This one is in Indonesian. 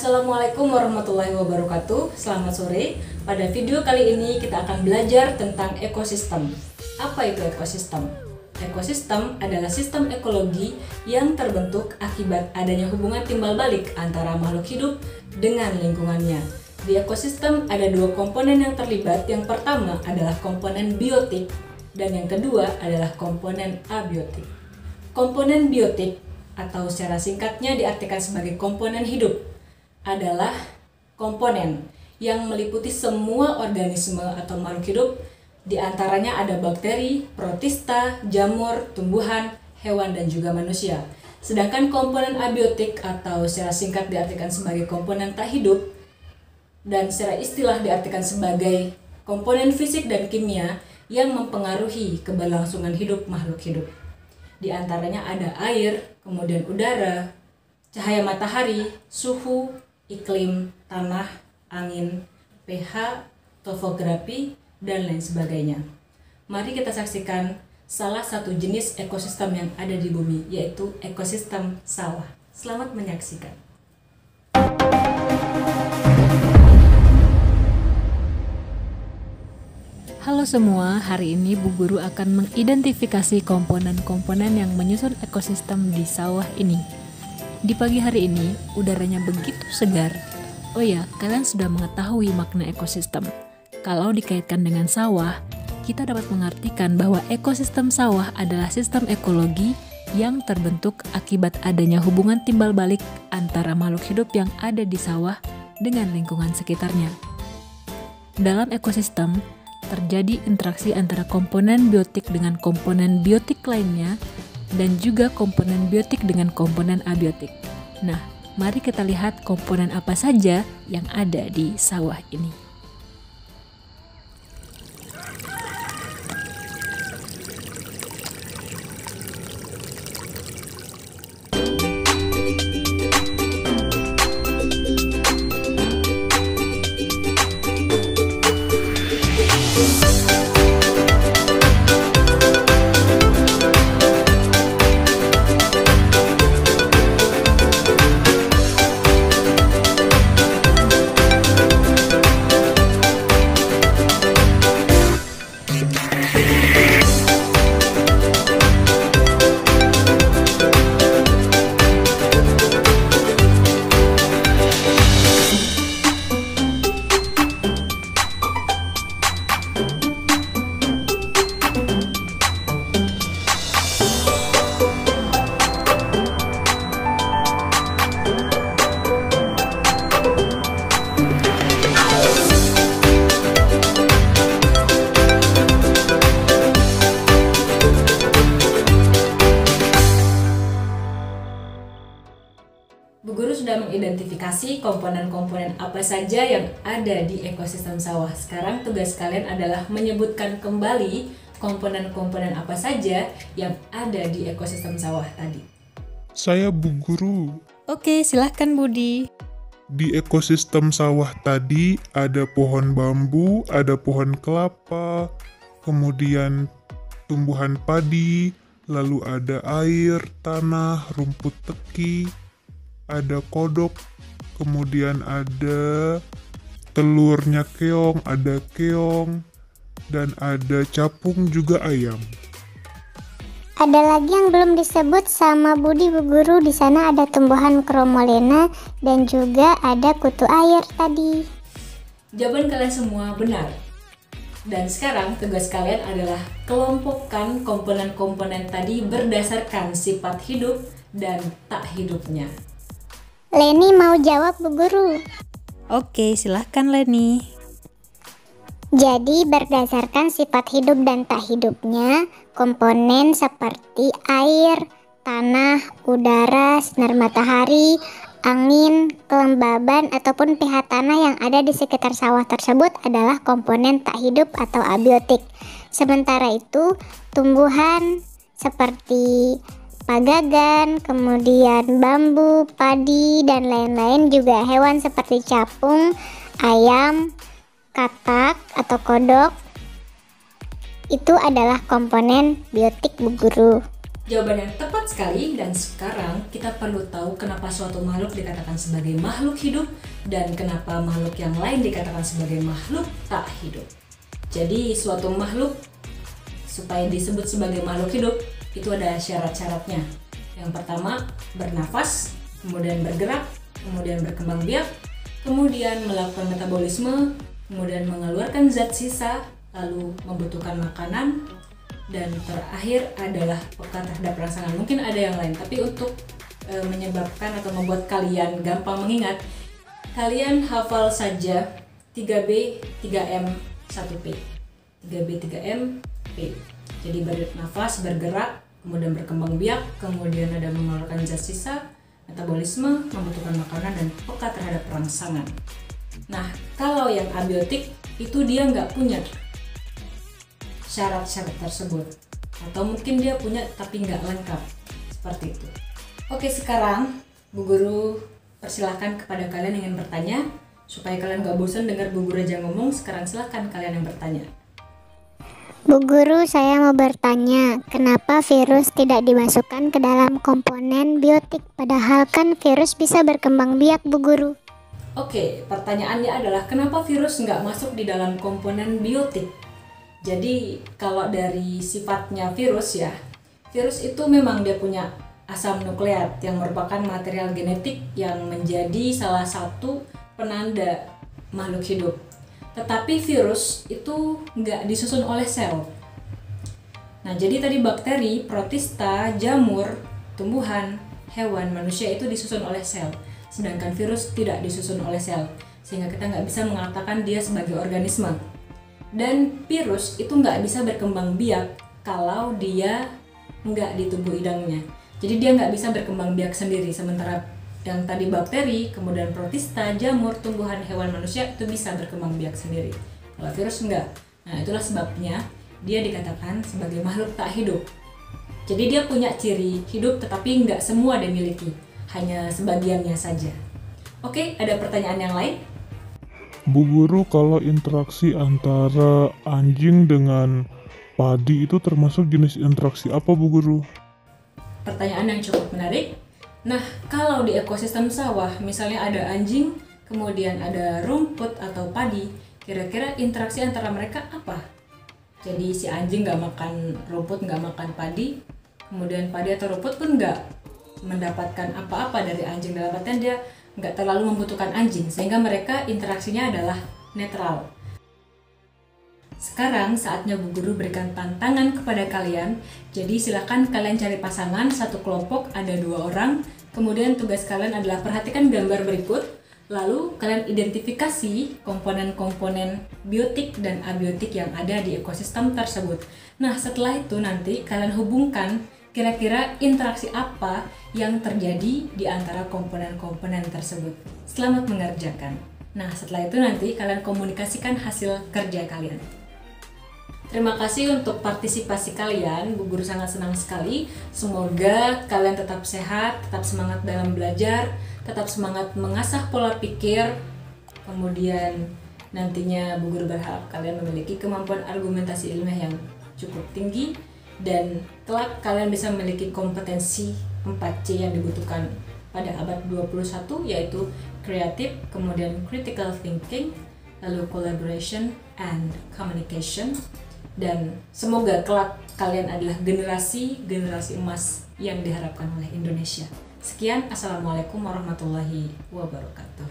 Assalamualaikum warahmatullahi wabarakatuh. Selamat sore. Pada video kali ini kita akan belajar tentang ekosistem. Apa itu ekosistem? Ekosistem adalah sistem ekologi yang terbentuk akibat adanya hubungan timbal balik antara makhluk hidup dengan lingkungannya. Di ekosistem ada dua komponen yang terlibat. Yang pertama adalah komponen biotik dan yang kedua adalah komponen abiotik. Komponen biotik atau secara singkatnya diartikan sebagai komponen hidup adalah komponen yang meliputi semua organisme atau makhluk hidup. Di antaranya ada bakteri, protista, jamur, tumbuhan, hewan, dan juga manusia. Sedangkan komponen abiotik atau secara singkat diartikan sebagai komponen tak hidup dan secara istilah diartikan sebagai komponen fisik dan kimia yang mempengaruhi keberlangsungan hidup makhluk hidup. Di antaranya ada air, kemudian udara, cahaya matahari, suhu, iklim, tanah, angin, pH, topografi, dan lain sebagainya. Mari kita saksikan salah satu jenis ekosistem yang ada di bumi, yaitu ekosistem sawah. Selamat menyaksikan. Halo semua, hari ini Bu Guru akan mengidentifikasi komponen-komponen yang menyusun ekosistem di sawah ini. Di pagi hari ini, udaranya begitu segar. Oh ya, kalian sudah mengetahui makna ekosistem. Kalau dikaitkan dengan sawah, kita dapat mengartikan bahwa ekosistem sawah adalah sistem ekologi yang terbentuk akibat adanya hubungan timbal balik antara makhluk hidup yang ada di sawah dengan lingkungan sekitarnya. Dalam ekosistem, terjadi interaksi antara komponen biotik dengan komponen biotik lainnya dan juga komponen biotik dengan komponen abiotik. Nah, mari kita lihat komponen apa saja yang ada di sawah ini. Bu Guru sudah mengidentifikasi komponen-komponen apa saja yang ada di ekosistem sawah. Sekarang tugas kalian adalah menyebutkan kembali komponen-komponen apa saja yang ada di ekosistem sawah tadi. Saya Bu Guru. Oke, silahkan Budi. Di ekosistem sawah tadi ada pohon bambu, ada pohon kelapa, kemudian tumbuhan padi, lalu ada air, tanah, rumput teki, ada kodok, kemudian ada telurnya keong, ada keong, dan ada capung juga ayam. Ada lagi yang belum disebut sama Budi Bu Guru. Di sana ada tumbuhan Chromolena dan juga ada kutu air tadi. Jawaban kalian semua benar. Dan sekarang tugas kalian adalah kelompokkan komponen-komponen tadi berdasarkan sifat hidup dan tak hidupnya. Leni mau jawab Bu Guru. Oke, silahkan Leni. Jadi berdasarkan sifat hidup dan tak hidupnya, komponen seperti air, tanah, udara, sinar matahari, angin, kelembaban, ataupun pH tanah yang ada di sekitar sawah tersebut adalah komponen tak hidup atau abiotik. Sementara itu, tumbuhan seperti pagagan, kemudian bambu, padi, dan lain-lain, juga hewan seperti capung, ayam, katak atau kodok, itu adalah komponen biotik Bu Guru. Jawaban yang tepat sekali, dan sekarang kita perlu tahu kenapa suatu makhluk dikatakan sebagai makhluk hidup dan kenapa makhluk yang lain dikatakan sebagai makhluk tak hidup. Jadi suatu makhluk supaya disebut sebagai makhluk hidup itu ada syarat-syaratnya. Yang pertama, bernafas, kemudian bergerak, kemudian berkembang biak, kemudian melakukan metabolisme, kemudian mengeluarkan zat sisa, lalu membutuhkan makanan, dan terakhir adalah peka terhadap rangsangan. Mungkin ada yang lain, tapi untuk menyebabkan atau membuat kalian gampang mengingat, kalian hafal saja 3B, 3M, 1P. 3B, 3M, P. Jadi bernafas, bergerak, kemudian berkembang biak, kemudian ada mengeluarkan zat sisa, metabolisme, membutuhkan makanan, dan peka terhadap rangsangan. Nah, kalau yang abiotik itu dia nggak punya syarat-syarat tersebut, atau mungkin dia punya tapi nggak lengkap, seperti itu. Oke, sekarang Bu Guru persilahkan kepada kalian yang ingin bertanya, supaya kalian gak bosan dengar Bu Guru aja ngomong. Sekarang silahkan kalian yang bertanya. Bu Guru, saya mau bertanya, kenapa virus tidak dimasukkan ke dalam komponen biotik, padahal kan virus bisa berkembang biak, Bu Guru? Oke, pertanyaannya adalah kenapa virus nggak masuk di dalam komponen biotik? Jadi kalau dari sifatnya virus ya, virus itu memang dia punya asam nukleat yang merupakan material genetik yang menjadi salah satu penanda makhluk hidup. Tetapi virus itu nggak disusun oleh sel. Nah, jadi tadi bakteri, protista, jamur, tumbuhan, hewan, manusia itu disusun oleh sel. Sedangkan virus tidak disusun oleh sel, sehingga kita nggak bisa mengatakan dia sebagai organisme. Dan virus itu nggak bisa berkembang biak kalau dia nggak di tubuh inangnya. Jadi dia nggak bisa berkembang biak sendiri, sementara yang tadi bakteri, kemudian protista, jamur, tumbuhan, hewan, manusia itu bisa berkembang biak sendiri. Kalau virus enggak. Nah, itulah sebabnya dia dikatakan sebagai makhluk tak hidup. Jadi dia punya ciri hidup tetapi nggak semua dia miliki, hanya sebagiannya saja. Oke, ada pertanyaan yang lain? Bu Guru, kalau interaksi antara anjing dengan padi itu termasuk jenis interaksi apa, Bu Guru? Pertanyaan yang cukup menarik. Nah, kalau di ekosistem sawah, misalnya ada anjing, kemudian ada rumput atau padi, kira-kira interaksi antara mereka apa? Jadi si anjing nggak makan rumput, nggak makan padi, kemudian padi atau rumput pun nggak mendapatkan apa-apa dari anjing, dalam artian dia nggak terlalu membutuhkan anjing, sehingga mereka interaksinya adalah netral. Sekarang saatnya Bu Guru berikan tantangan kepada kalian. Jadi silakan kalian cari pasangan, satu kelompok ada 2 orang. Kemudian tugas kalian adalah perhatikan gambar berikut. Lalu kalian identifikasi komponen-komponen biotik dan abiotik yang ada di ekosistem tersebut. Nah, setelah itu nanti kalian hubungkan kira-kira interaksi apa yang terjadi di antara komponen-komponen tersebut. Selamat mengerjakan. Nah, setelah itu nanti kalian komunikasikan hasil kerja kalian. Terima kasih untuk partisipasi kalian, Bu Guru sangat senang sekali. Semoga kalian tetap sehat, tetap semangat dalam belajar, tetap semangat mengasah pola pikir. Kemudian nantinya Bu Guru berharap kalian memiliki kemampuan argumentasi ilmiah yang cukup tinggi, dan kelak kalian bisa memiliki kompetensi 4C yang dibutuhkan pada abad 21, yaitu creative, kemudian critical thinking, lalu collaboration and communication. Dan semoga kelak kalian adalah generasi emas yang diharapkan oleh Indonesia. Sekian, Assalamualaikum warahmatullahi wabarakatuh.